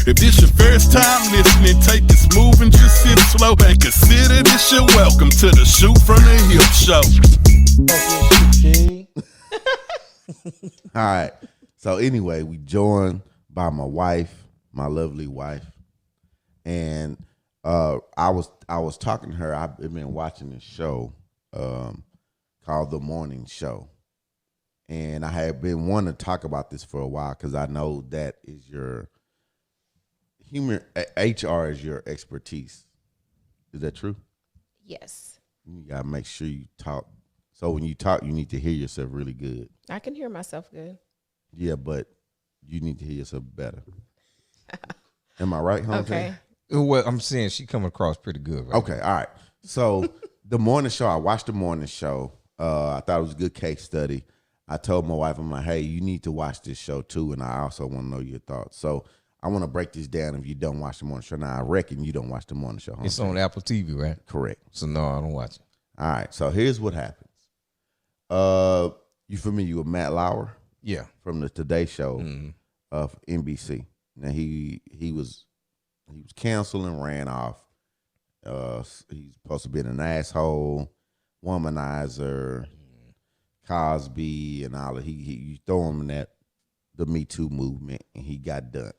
If this your first time listening, take it smooth and just sit slow. And consider this your welcome to the Shoot from the Hip Show. All right. So anyway, we joined by my wife, my lovely wife, and I was talking to her. I've been watching this show called The Morning Show, and I had been wanting to talk about this for a while because I know that is your human HR is your expertise. Is that true? Yes. You gotta make sure you talk. So when you talk, you need to hear yourself really good. I can hear myself good. Yeah, but you need to hear yourself better. Am I right, Hunter? Okay. Well, I'm saying she coming across pretty good. Right? Okay, all right. So the morning show, I watched the morning show. I thought it was a good case study. I told my wife, I'm like, hey, you need to watch this show too, and I also want to know your thoughts. So I want to break this down if you don't watch the morning show. Now, I reckon you don't watch the morning show. Hunter. It's on Apple TV, right? Correct. So no, I don't watch it. All right, so here's what happens. You familiar with Matt Lauer? Yeah. From the Today Show of NBC. Now he was canceled and ran off. He's supposed to be an asshole, womanizer, Cosby, and all of you throw him in that the Me Too movement, and he got done.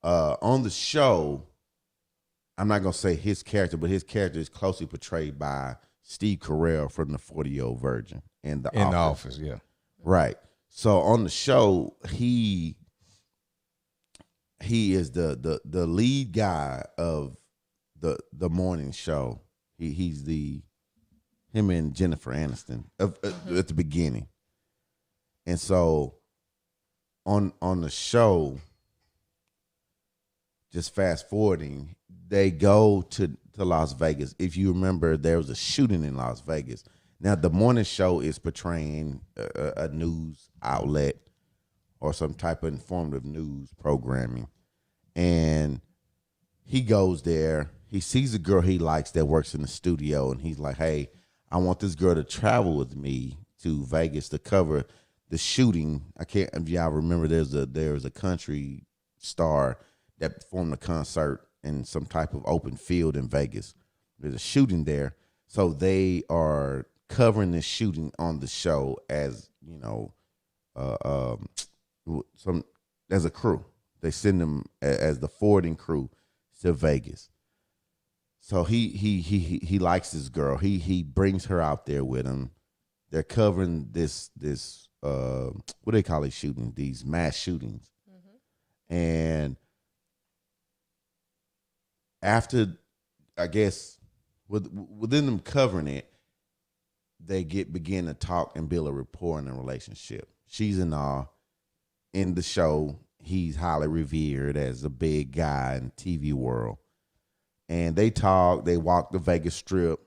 On the show, I'm not gonna say his character, but his character is closely portrayed by Steve Carell from the 40-Year-Old Virgin in the Office. Yeah. Right. So on the show, he is the lead guy of the morning show. He's him and Jennifer Aniston at the beginning. And so on the show, just fast forwarding, they go to Las Vegas. If you remember, there was a shooting in Las Vegas. Now, the morning show is portraying a news outlet or some type of informative news programming. And he goes there. He sees a girl he likes that works in the studio, and he's like, hey, I want this girl to travel with me to Vegas to cover the shooting. I can't, if y'all remember, there's a country star that performed a concert in some type of open field in Vegas. There's a shooting there. So they are covering this shooting on the show as, you know, as a crew. They send them as the forwarding crew to Vegas. So he likes this girl. He brings her out there with him. They're covering this what do they call these shootings? These mass shootings. Mm-hmm. And after, I guess, within them covering it, they begin to talk and build a rapport in a relationship. She's in awe. In the show, he's highly revered as a big guy in TV world. And they talk, they walk the Vegas Strip.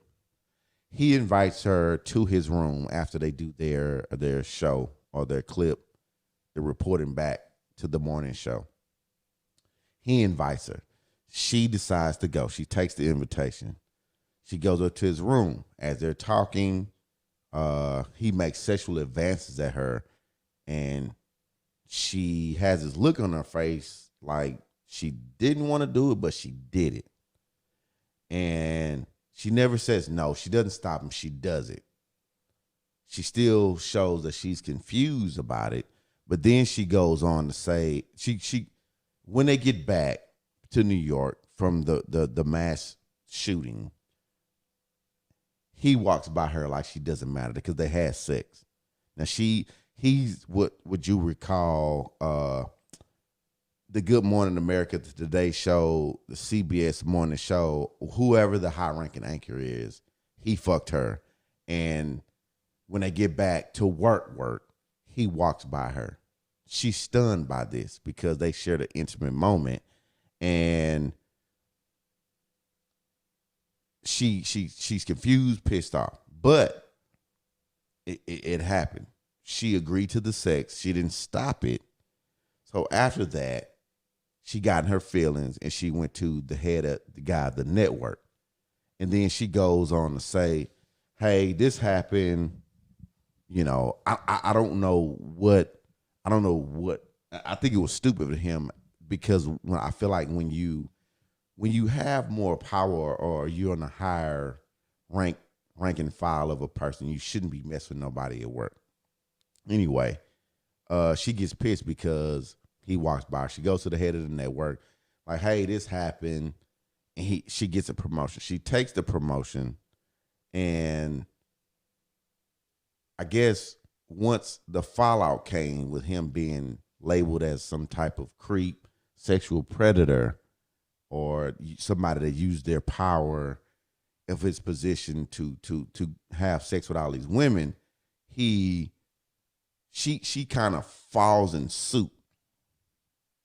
He invites her to his room after they do their show or their clip, they're reporting back to the morning show. He invites her. She decides to go. She takes the invitation. She goes up to his room. As they're talking, he makes sexual advances at her, and she has this look on her face like she didn't want to do it, but she did it. And she never says no. She doesn't stop him. She does it. She still shows that she's confused about it, but then she goes on to say, she when they get back to New York from the mass shooting, he walks by her like she doesn't matter because they had sex. Now he's what would you recall the Good Morning America, the Today Show, the CBS Morning Show, whoever the high-ranking anchor is, he fucked her. And when they get back to work, he walks by her. She's stunned by this because they shared an intimate moment, and she's confused, pissed off. But it happened. She agreed to the sex. She didn't stop it. So after that, she got in her feelings and she went to the head of the guy, the network. And then she goes on to say, hey, this happened. You know, I don't know what, I think it was stupid of him because when I feel like when you have more power or you're on a higher rank and file of a person, you shouldn't be messing with nobody at work. Anyway, she gets pissed because he walks by. She goes to the head of the network, like, hey, this happened. And she gets a promotion. She takes the promotion, and I guess once the fallout came with him being labeled as some type of creep, sexual predator, or somebody that used their power of his position to have sex with all these women, she kind of falls in suit,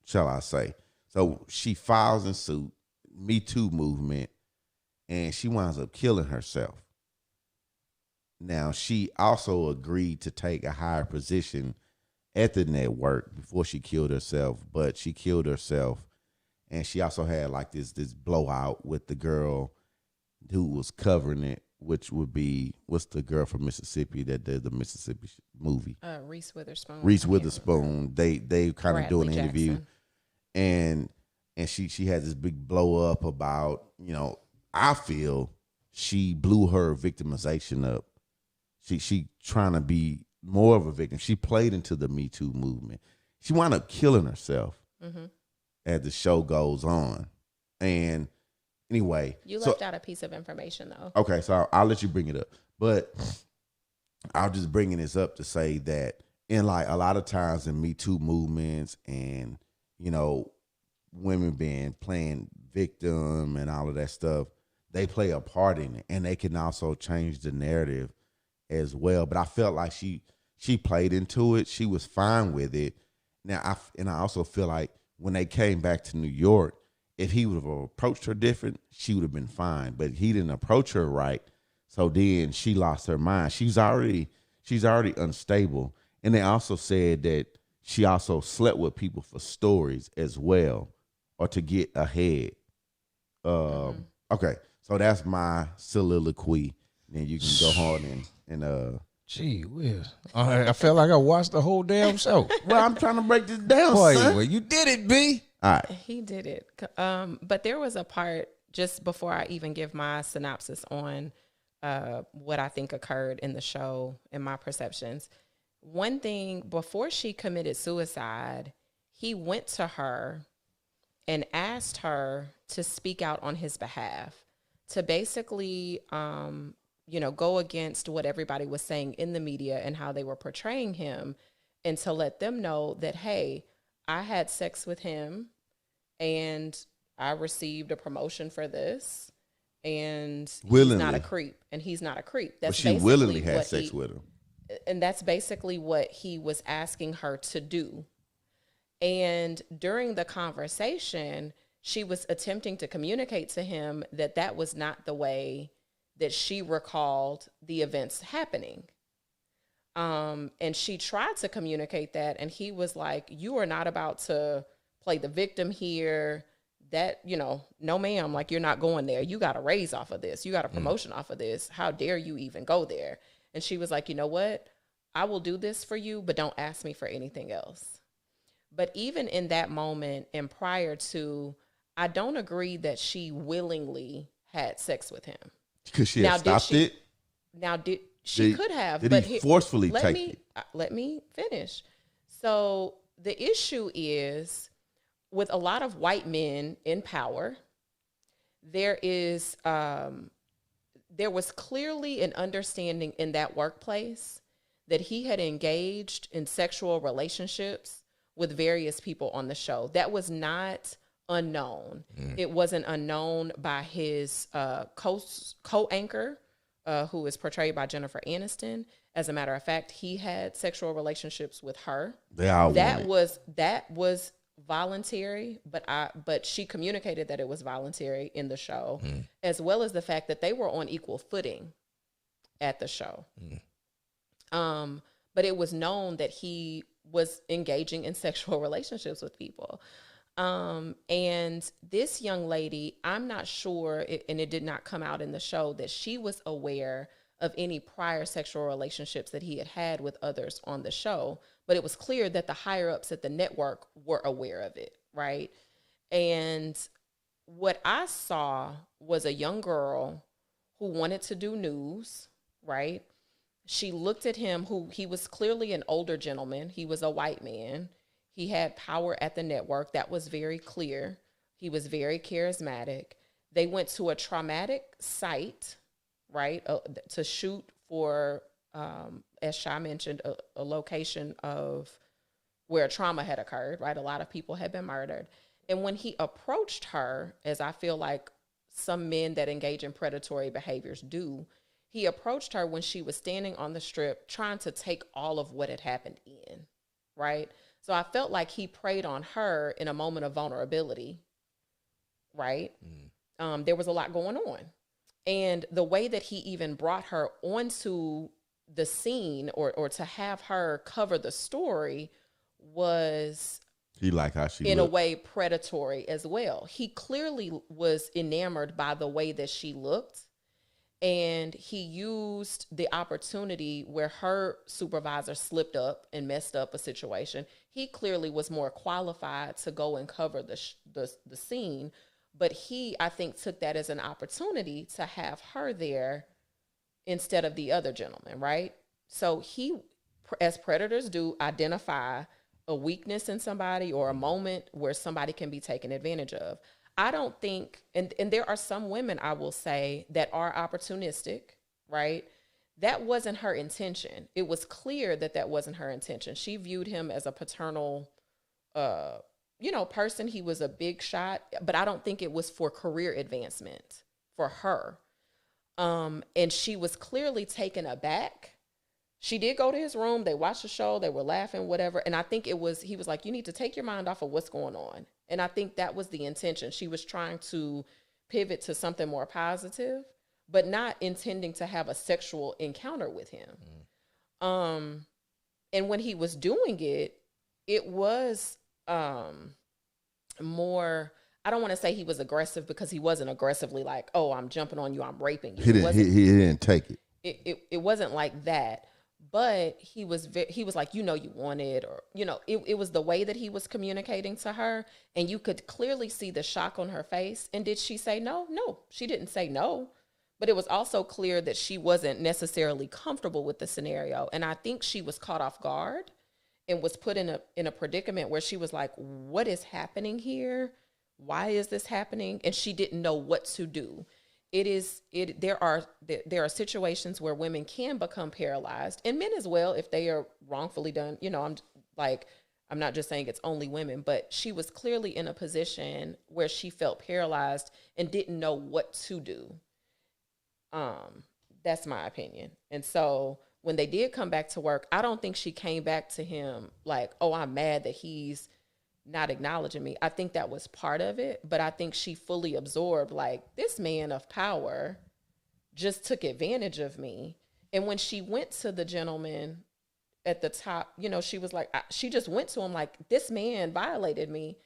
shall I say. So she files in suit, Me Too movement, and she winds up killing herself. Now, she also agreed to take a higher position at the network before she killed herself, but she killed herself, and she also had like this blowout with the girl who was covering it, which would be, what's the girl from Mississippi that did the Mississippi movie? Reese Witherspoon. Reese Witherspoon. They kind of doing an Bradley interview, Jackson. and she had this big blow up about, I feel she blew her victimization up. She trying to be more of a victim. She played into the Me Too movement. She wound up killing herself as the show goes on. And anyway. You left out a piece of information, though. Okay, so I'll let you bring it up. But I'm just bringing this up to say that in like a lot of times in Me Too movements and, women playing victim and all of that stuff, they play a part in it, and they can also change the narrative as well. But I felt like she played into it. She was fine with it. Now, I also feel like when they came back to New York, if he would have approached her different, she would have been fine. But he didn't approach her right, so then she lost her mind. She's already unstable, and they also said that she also slept with people for stories as well, or to get ahead. Okay, so that's my soliloquy. Then you can go on and Gee whiz. I felt like I watched the whole damn show. well, I'm trying to break this down, Boy, son. well, you did it, B. All right. He did it. But there was a part just before I even give my synopsis on what I think occurred in the show and my perceptions. One thing, before she committed suicide, he went to her and asked her to speak out on his behalf, to basically, go against what everybody was saying in the media and how they were portraying him, and to let them know that, hey, I had sex with him and I received a promotion for this, and Willingly. he's not a creep, and he's not a creep. But That's she basically willingly had what sex with him. and that's basically what he was asking her to do. And during the conversation, she was attempting to communicate to him that that was not the way that she recalled the events happening. And she tried to communicate that, and he was like, you are not about to play the victim here. That, no ma'am, like, you're not going there. You got a raise off of this. You got a promotion off of this. How dare you even go there? And she was like, you know what? I will do this for you, but don't ask me for anything else. But even in that moment and prior to, I don't agree that she willingly had sex with him. Because she had stopped it? Now, she could have. Did he forcefully take it? Let me finish. So the issue is, with a lot of white men in power, there was clearly an understanding in that workplace that he had engaged in sexual relationships with various people on the show. That was not unknown. It wasn't unknown by his co-anchor, who is portrayed by Jennifer Aniston. As a matter of fact, he had sexual relationships with her. That was voluntary, but she communicated that it was voluntary in the show, as well as the fact that they were on equal footing at the show. But it was known that he was engaging in sexual relationships with people. And this young lady, I'm not sure, and it did not come out in the show, that she was aware of any prior sexual relationships that he had had with others on the show. But it was clear that the higher ups at the network were aware of it. right? And what I saw was a young girl who wanted to do news, right? She looked at him, who he was clearly an older gentleman. He was a white man. He had power at the network. That was very clear. He was very charismatic. They went to a traumatic site, right, to shoot for, as Sha mentioned, a location of where trauma had occurred, right? A lot of people had been murdered. And when he approached her, as I feel like some men that engage in predatory behaviors do, he approached her when she was standing on the strip trying to take all of what had happened in, right? So I felt like he preyed on her in a moment of vulnerability, right? There was a lot going on. And the way that he even brought her onto the scene or to have her cover the story was, He like how she in looked. a way, predatory as well. He clearly was enamored by the way that she looked. And he used the opportunity where her supervisor slipped up and messed up a situation. He clearly was more qualified to go and cover the scene. But he, I think, took that as an opportunity to have her there instead of the other gentleman, right? So he, as predators do, identify a weakness in somebody or a moment where somebody can be taken advantage of. I don't think, and there are some women, I will say, that are opportunistic, right? That wasn't her intention. It was clear that that wasn't her intention. She viewed him as a paternal, person. He was a big shot, but I don't think it was for career advancement for her. And she was clearly taken aback. She did go to his room. They watched the show. They were laughing, whatever. And I think he was like, you need to take your mind off of what's going on. And I think that was the intention. She was trying to pivot to something more positive, but not intending to have a sexual encounter with him. And when he was doing it, it was more, I don't want to say he was aggressive, because he wasn't aggressively like, oh, I'm jumping on you, I'm raping you. He didn't take it. It wasn't like that. But he was like, you wanted, or, it was the way that he was communicating to her. And you could clearly see the shock on her face. And did she say no? No, she didn't say no. But it was also clear that she wasn't necessarily comfortable with the scenario. And I think she was caught off guard and was put in a predicament where she was like, what is happening here? Why is this happening? And she didn't know what to do. There are situations where women can become paralyzed, and men as well, if they are wrongfully done. I'm not just saying it's only women, but she was clearly in a position where she felt paralyzed and didn't know what to do. That's my opinion. And so when they did come back to work, I don't think she came back to him like, oh, I'm mad that he's not acknowledging me. I think that was part of it, but I think she fully absorbed, like, this man of power just took advantage of me. And when she went to the gentleman at the top, she was like, she just went to him like, this man violated me.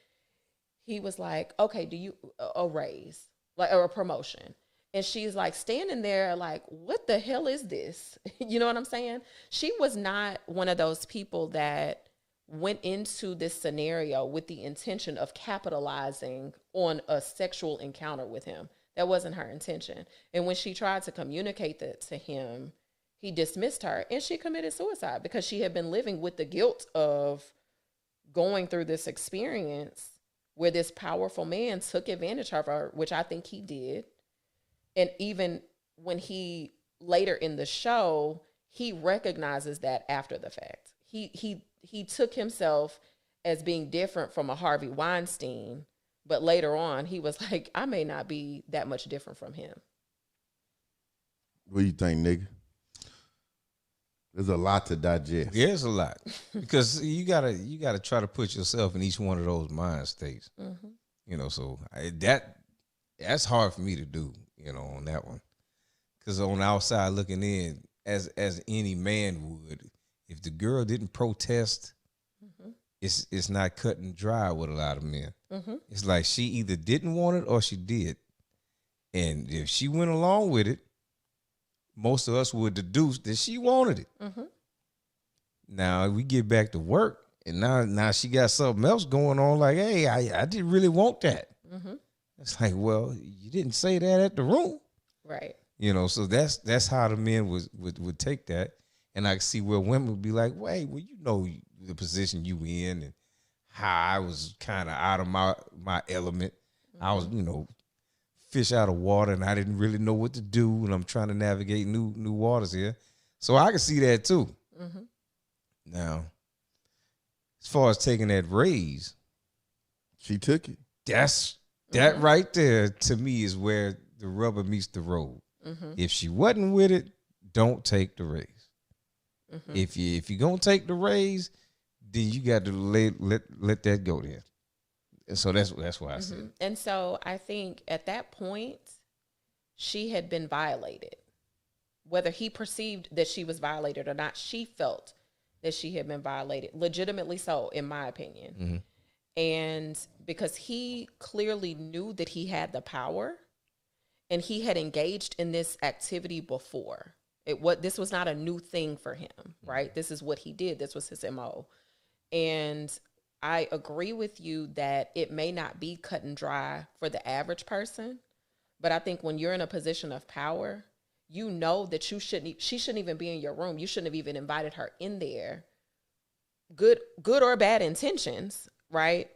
He was like, okay, do you a raise, like, or a promotion? And she's like standing there like, what the hell is this? You know what I'm saying? She was not one of those people that went into this scenario with the intention of capitalizing on a sexual encounter with him. That wasn't her intention. And when she tried to communicate that to him, he dismissed her, and she committed suicide because she had been living with the guilt of going through this experience where this powerful man took advantage of her, which I think he did. And even when he later in the show, he recognizes that after the fact. He took himself as being different from a Harvey Weinstein, but later on he was like, I may not be that much different from him. What do you think, nigga? There's a lot to digest. Yeah, it's a lot, because you gotta try to put yourself in each one of those mind states. Mm-hmm. So that's hard for me to do. On that one, because on the outside looking in, as any man would, if the girl didn't protest, mm-hmm. it's not cut and dry with a lot of men. Mm-hmm. It's like she either didn't want it or she did, and if she went along with it, most of us would deduce that she wanted it. Mm-hmm. Now we get back to work, And now she got something else going on. Like, hey, I didn't really want that. It's like, well, you didn't say that at the room, Right. you know. So that's how the men would take that, and I can see where women would be like, wait, well, you know the position you in and how I was kind of out of my element. I was, you know, fish out of water, and I didn't really know what to do, and I'm trying to navigate new waters here. So I can see that too. Now, as far as taking that raise, She took it. that right there to me is where the rubber meets the road. If she wasn't with it, don't take the raise. If you're gonna take the raise, then you got to let that go there. And so that's why I said. And so I think at that point, she had been violated. Whether he perceived that she was violated or not, she felt that she had been violated, legitimately so, in my opinion. And because he clearly knew that he had the power and he had engaged in this activity before. This was not a new thing for him, right? This is what he did. This was his MO. And I agree with you that it may not be cut and dry for the average person, but I think when you're in a position of power, you know that she shouldn't even be in your room. You shouldn't have even invited her in there. Good or bad intentions, right?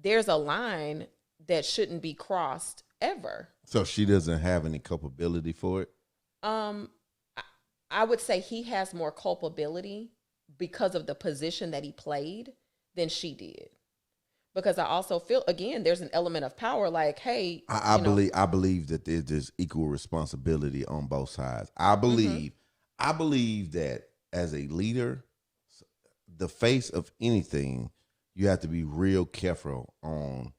There's a line that shouldn't be crossed ever. So she doesn't have any culpability for it? I would say he has more culpability because of the position that he played than she did. Because I also feel, again, there's an element of power. Like, hey, I believe that there's equal responsibility on both sides. I believe that as a leader, the face of anything, you have to be real careful on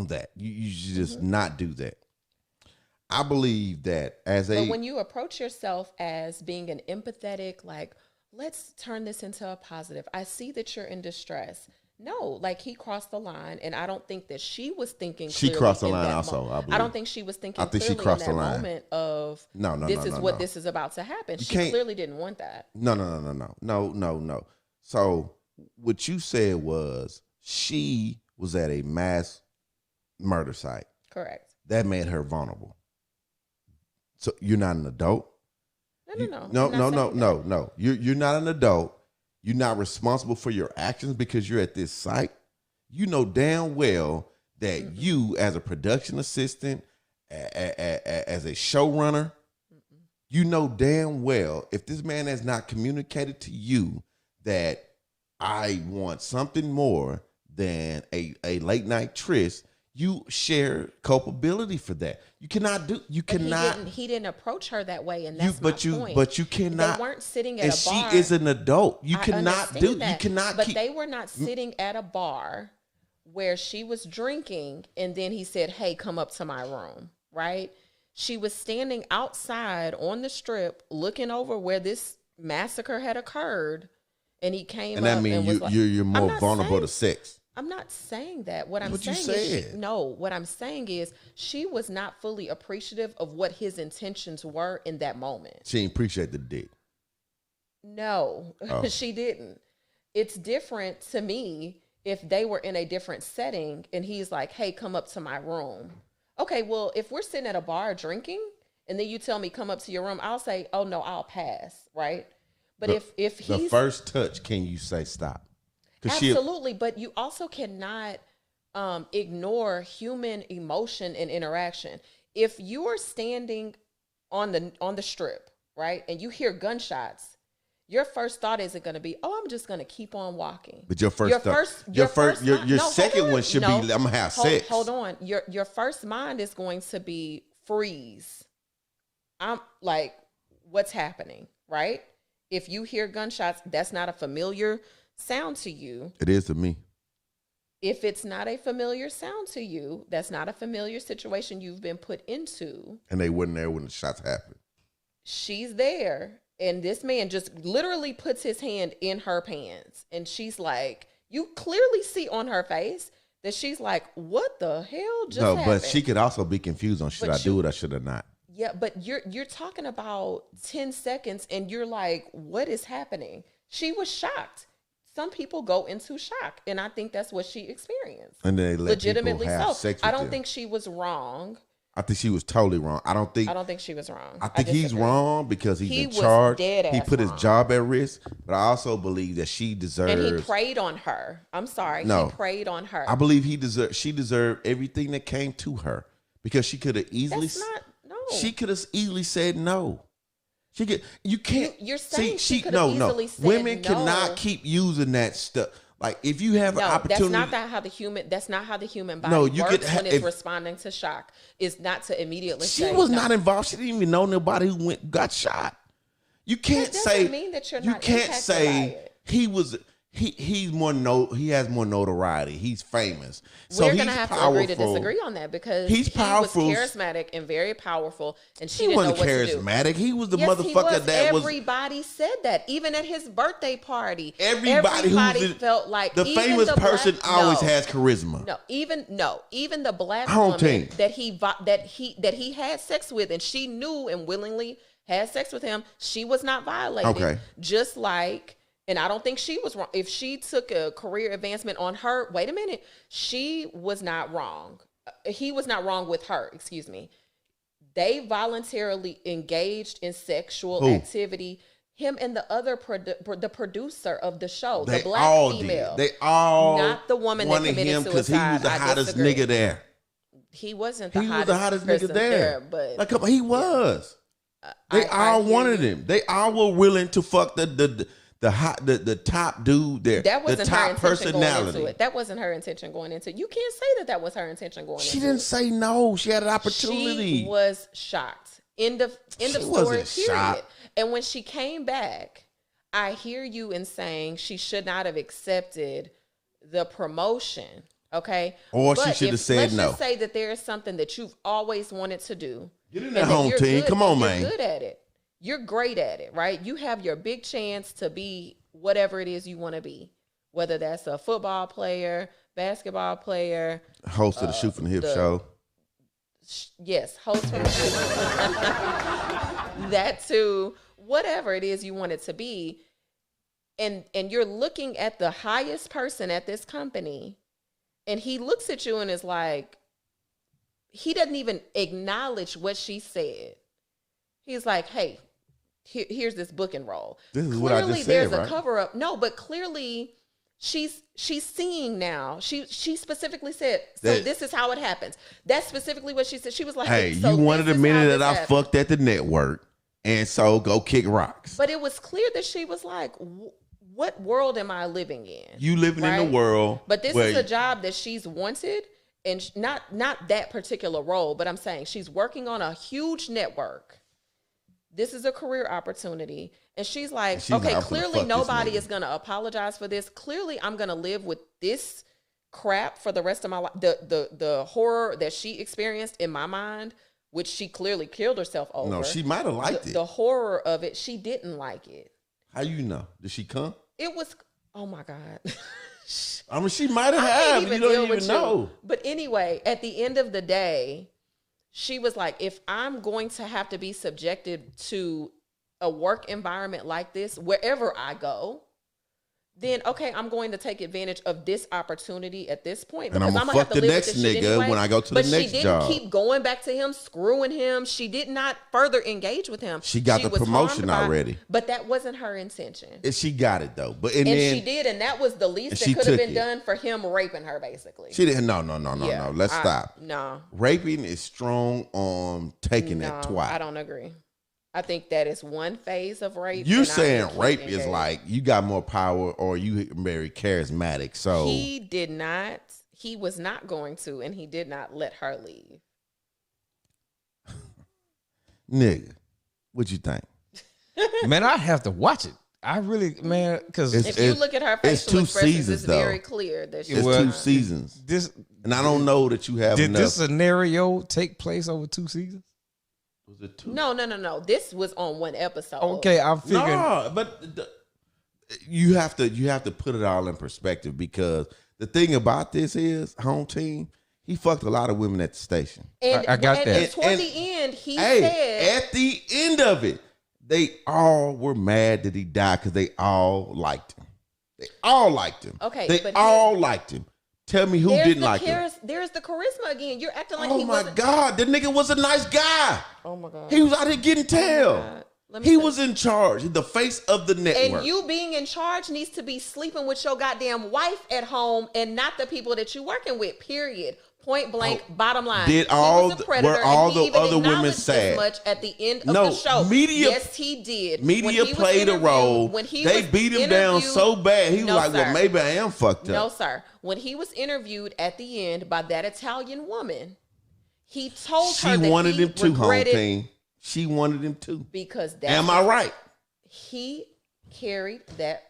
that. You should just not do that. I believe that but when you approach yourself as being an empathetic, like, let's turn this into a positive. I see that you're in distress. No, like, he crossed the line, and I don't think that she was thinking. She crossed the line also. I don't think she was thinking. I think she clearly crossed in that the line. Moment of this is about to happen. She clearly didn't want that. No. So what you said was she was at a mass murder site. Correct. That made her vulnerable. So you're not an adult? No. You're not an adult. You're not responsible for your actions because you're at this site. You know damn well that you, as a production assistant, as a showrunner, you know damn well if this man has not communicated to you that I want something more than a late night tryst, you share culpability for that. You cannot. He didn't approach her that way, and that's my point. But you cannot. They weren't sitting at a bar. She is an adult. You cannot do. That, you cannot. But they were not sitting at a bar where she was drinking, and then he said, "Hey, come up to my room." Right? She was standing outside on the strip, looking over where this massacre had occurred, and he came and up. And that means you're more vulnerable to sex. I'm not saying that. What I'm what saying is, what I'm saying is she was not fully appreciative of what his intentions were in that moment. She didn't appreciate the dick. No, she didn't. It's different to me if they were in a different setting and he's like, hey, come up to my room. Okay, well, if we're sitting at a bar drinking and then you tell me come up to your room, I'll say, oh, no, I'll pass, right? But if he's... The first touch, can you say stop? Absolutely, but you also cannot ignore human emotion and interaction. If you are standing on the strip, right, and you hear gunshots, your first thought isn't going to be, "Oh, I'm just going to keep on walking." But your second one should be, "I'm gonna have sex." Hold on, your first mind is going to be freeze. I'm like, what's happening, right? If you hear gunshots, that's not a familiar sound to you. It is to me. If it's not a familiar sound to you, that's not a familiar situation you've been put into. And they weren't there when the shots happened. She's there, and this man just literally puts his hand in her pants, and she's like, you clearly see on her face that she's like, what the hell just happened? But she could also be confused on should I do it or should I not? Yeah, but you're talking about 10 seconds, and you're like, what is happening? She was shocked. some people go into shock, and I think that's what she experienced. And they let Legitimately people have so. sex with I don't them. think she was wrong. I think she was totally wrong. I don't think she was wrong. I think he's disagree. wrong because he's He in was charge. dead He ass put his wrong. job at risk, but I also believe that she deserves. And he preyed on her. I'm sorry. No. He preyed on her. I believe she deserved everything that came to her because she could have easily. That's not, no. She could have easily said no. She could. You can't. You're saying see, she could have easily said Women no. cannot keep using that stuff. Like if you have an No, opportunity, that's not how the human body No, you works could when it's if- responding to shock. Is not to immediately she say was no. not involved. She didn't even know nobody who got shot. You can't That say. doesn't mean that you're you not can't impacted say by it. he was. He has more notoriety. He's famous. So We're he's gonna have powerful. to agree to disagree on that because He's he powerful. was charismatic and very powerful, and she He didn't know wasn't what to do. charismatic. He was the Yes, he motherfucker was. that was. Everybody said that, even at his birthday party. Everybody who's felt like the even famous the person black, always no, has charisma. even the black I don't woman think. that he had sex with, and she knew and willingly had sex with him. She was not violated. Okay. Just like. And I don't think she was wrong. If she took a career advancement on her, wait a minute, she was not wrong. He was not wrong with her, excuse me. They voluntarily engaged in sexual Who? activity. Him and the other the producer of the show, They the black all female. did. They all Not the woman that wanted committed him because he suicide. was the I hottest disagree. nigga there. He wasn't the He was hottest, the hottest person nigga there. but Like come on, he was. They I all hear wanted you. him. They all were willing to fuck the top dude there. That wasn't the her top intention going personality. into it. That wasn't her intention going into it. You can't say that was her intention going She into didn't it. say no. She had an opportunity. She was shocked. End of She story, wasn't period. shocked. And when she came back, I hear you in saying she should not have accepted the promotion. Okay. Or she But should have if- said let's no. just say that there is something that you've always wanted to do. Get in and that home you're team. good- Come on, and man. You're good at it. You're great at it, right? You have your big chance to be whatever it is you want to be, whether that's a football player, basketball player, Host of the Shoot from the Hip show. yes, host from the show. That too, whatever it is you want it to be. And you're looking at the highest person at this company, and he looks at you and is like, he doesn't even acknowledge what she said. He's like, hey, here's this book and roll. This is what I Clearly just said, there's a right? cover up. No, but clearly she's seeing now. She specifically said, so That- this is how it happens. That's specifically what she said. She was like, Hey, so you wanted this a is minute how that this I happened. fucked at the network, and so go kick rocks. But it was clear that she was like, what world am I living in? You living in Right? the world, But this where is a job that she's wanted, and not that particular role, but I'm saying she's working on a huge network. This is a career opportunity. And she's like, And she's okay, like, "I'm finna clearly fuck this nobody nigga." is going to apologize for this. Clearly I'm going to live with this crap for the rest of my life. The horror that she experienced in my mind, which she clearly killed herself over. No, she might have liked it. The horror of it, she didn't like it. How you know? Did she come? It was, oh my God. I mean, she might have. I can't You even don't deal even with know. you. But anyway, at the end of the day, she was like, if I'm going to have to be subjected to a work environment like this, wherever I go, then okay, I'm going to take advantage of this opportunity at this point. And I'm because gonna have fuck to the live with next this shit nigga anyway. when I go to the But next she didn't job. keep going back to him, screwing him. She did not further engage with him. She got the was promotion harmed by- already. But that wasn't her intention. And she got it though. But And then she did, and that was the least and that she could have took been it. done for him raping her, basically. she didn't. No. Let's stop. No. Raping is strong on taking that twat. I don't agree. I think that is one phase of rape. You're and I saying think he rape is engaged. like you got more power or you very charismatic. So He did not. He was not going to, and he did not let her leave. nigga, what you think? Man, I have to watch it. I really, man, because It's- If you look at her it's facial two expressions, seasons, it's very though. clear that she's It's Well, two seasons, this and I don't know that you have did enough. this scenario take place over 2 seasons? Was it two? No. This was on one episode. Okay, I'm figuring. No, but you have to put it all in perspective because the thing about this is home team. He fucked a lot of women at the station. And, I got that. And toward And- the end, he Hey, said, at the end of it, they all were mad that he died because they all liked him. They all liked him. Okay, they but all liked him. Tell me who didn't like him. There's the charisma again. You're acting like Oh he my wasn't. God, the nigga was a nice guy. Oh my God. He was out here getting tail. God. Let me He tell was in charge, the face of the network. And you being in charge needs to be sleeping with your goddamn wife at home and not the people that you working with. Period. Point blank. Bottom line. Did He all was a predator, were all and he the even other women acknowledged sad? as much at the end of No, the show. media- Yes, he did. Media When he was played a role. when he They was beat him down interviewed- so bad. He was No, like, well, sir. maybe I am fucked up. No, sir. When he was interviewed at the end by that Italian woman, he told She her that wanted he him to, home regretted team. She wanted him to. because that Am I right? he carried that.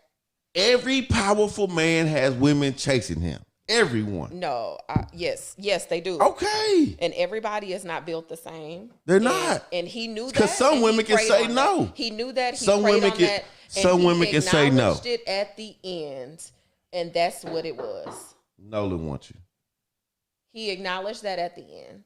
Every powerful man has women chasing him. Everyone. No, yes, they do. Okay. And everybody is not built the same. They're And- not. And he knew that. 'Cause some and he women can prayed say on no. that. He knew that. He Some prayed women on can- that, and some he women can say no. acknowledged it at the end, and that's what it was. Nolan wants you. He acknowledged that at the end.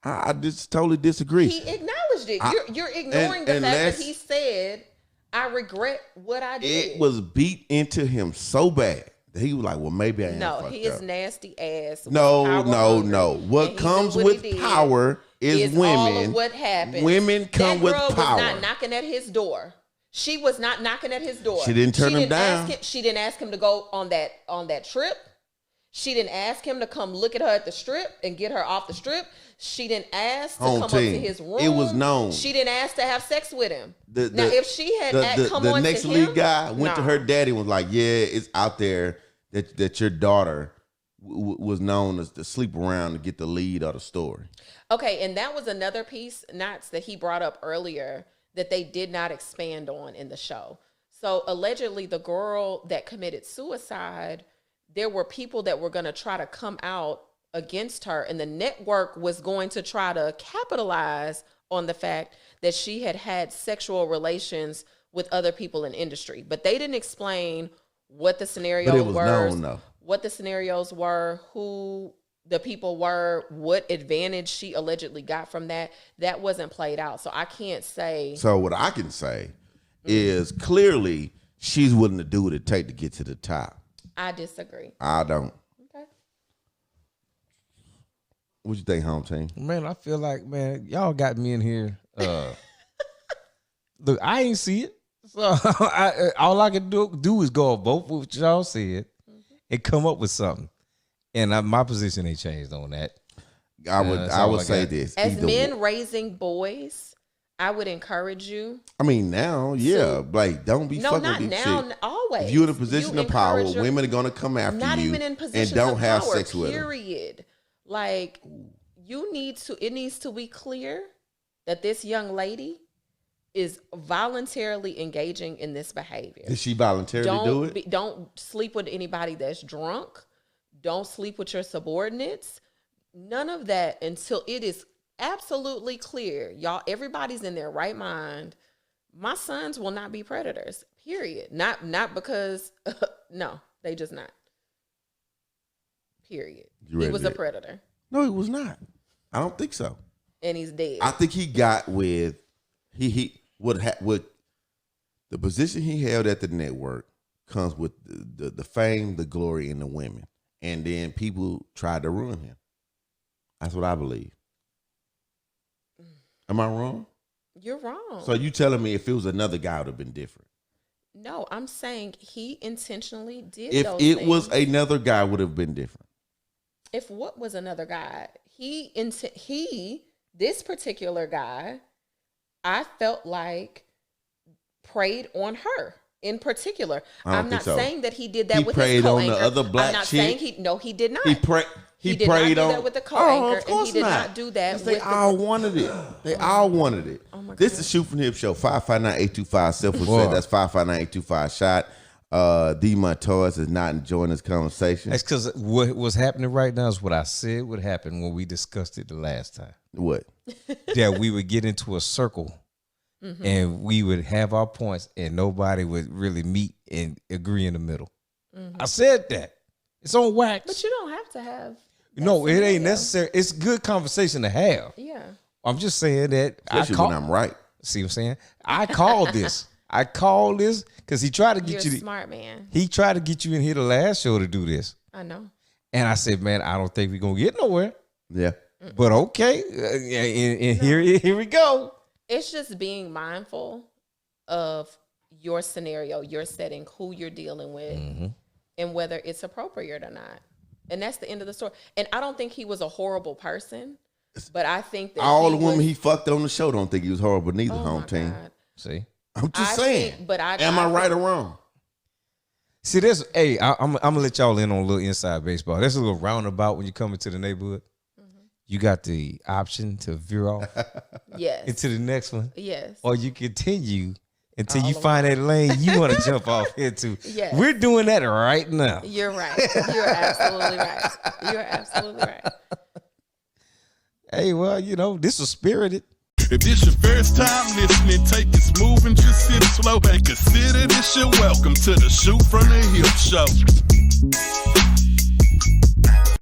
I just totally disagree. He acknowledged it. You're ignoring and the fact unless- that he said, "I regret what I did." It was beat into him so bad that he was like, well, maybe I am no, fucked his up. nasty ass. was No. power-hungry, What and he comes knew what he with did power is women. all of what happened. Women come that with girl power. was not knocking at his door. She was not knocking at his door. She didn't turn him down. She didn't ask him to go on that trip. She didn't ask him to come look at her at the strip and get her off the strip. She didn't ask to Home come team. up to his room. It was known. She didn't ask to have sex with him. The- now, the- if she had come the on next to league him, guy went to nah. her daddy and was like, yeah, it's out there that your daughter was known as to sleep around to get the lead of the story. Okay, and that was another piece, Knots, that he brought up earlier that they did not expand on in the show. So allegedly, the girl that committed suicide, there were people that were going to try to come out against her, and the network was going to try to capitalize on the fact that she had had sexual relations with other people in industry. But they didn't explain what the scenarios But it was were, known, though. what the scenarios were, who the people were, what advantage she allegedly got from that. That wasn't played out. So I can't say. So what I can say is clearly she's willing to do what it takes to get to the top. I disagree. I don't. Okay. What you think, home team? Man, I feel like, man, y'all got me in here. Look, I ain't see it. So all I can do is go off both what y'all said and come up with something. And my position ain't changed on that. I that's would all I say got. this. As either men way. raising boys, I would encourage you. I mean, now, yeah, like don't be No, fucking not with this now. shit. Always. If you're in a position You of power, encourage your- women are gonna come after not you even in positions and don't of have power, sex with them. period. Like it needs to be clear that this young lady is voluntarily engaging in this behavior. Did she voluntarily do it? Don't sleep with anybody that's drunk. Don't sleep with your subordinates. None of that until it is absolutely clear. Y'all, everybody's in their right mind. My sons will not be predators. Period. Not because no, they just not. Period. You He ready was to- a predator. No, it was not. I don't think so. And he's dead. I think he got with what the position he held at the network comes with the fame, the glory, and the women, and then people tried to ruin him. That's what I believe. Am I wrong? You're wrong. So you telling me if it was another guy, it would have been different? No, I'm saying he intentionally did If those it things. was another guy, would have been different. If what was another guy? This particular guy, I felt like preyed on her in particular. I don't I'm not think so. saying that he did that He with his preyed on co-anchor. the other black I'm not chick? saying he did not. He did not preyed do on that with the co-anchor, of course and he did not do that 'Cause they with all wanted it. They all wanted it. Oh my This God. is Shoot from the Hip Show. 559-825 self Boy. said that's 559-825 shot. D Montoya is not enjoying this conversation. That's because what's happening right now is what I said would happen when we discussed it the last time. What? That we would get into a circle and we would have our points and nobody would really meet and agree in the middle. I said that. It's on wax. But you don't have to have. No, that it ain't scenario. necessary. It's good conversation to have. Yeah. I'm just saying that Especially when I'm right. See what I'm saying? I called this. I called this because he tried to You're get a you. smart man. He tried to get you in here the last show to do this. I know. And I said, man, I don't think we're going to get nowhere. Yeah. But okay. And here we go. It's just being mindful of your scenario, your setting, who you're dealing with, and whether it's appropriate or not. And that's the end of the story. And I don't think he was a horrible person, but I think that All the women he fucked on the show don't think he was horrible neither, oh home my team. God. See? I'm just I saying. think- but Am I right or wrong? See, this, hey, I'm going to let y'all in on a little inside baseball. There's a little roundabout when you come into the neighborhood. You got the option to veer off Yes. into the next one. Yes. Or you continue until All you the find that lane you want to jump off into. Yes. We're doing that right now. You're right. You're absolutely right. You're absolutely right. Hey, well, you know, this was spirited. If this your first time listening, take it smooth and just sit slow and consider this your welcome to the Shoot from the Hip Show.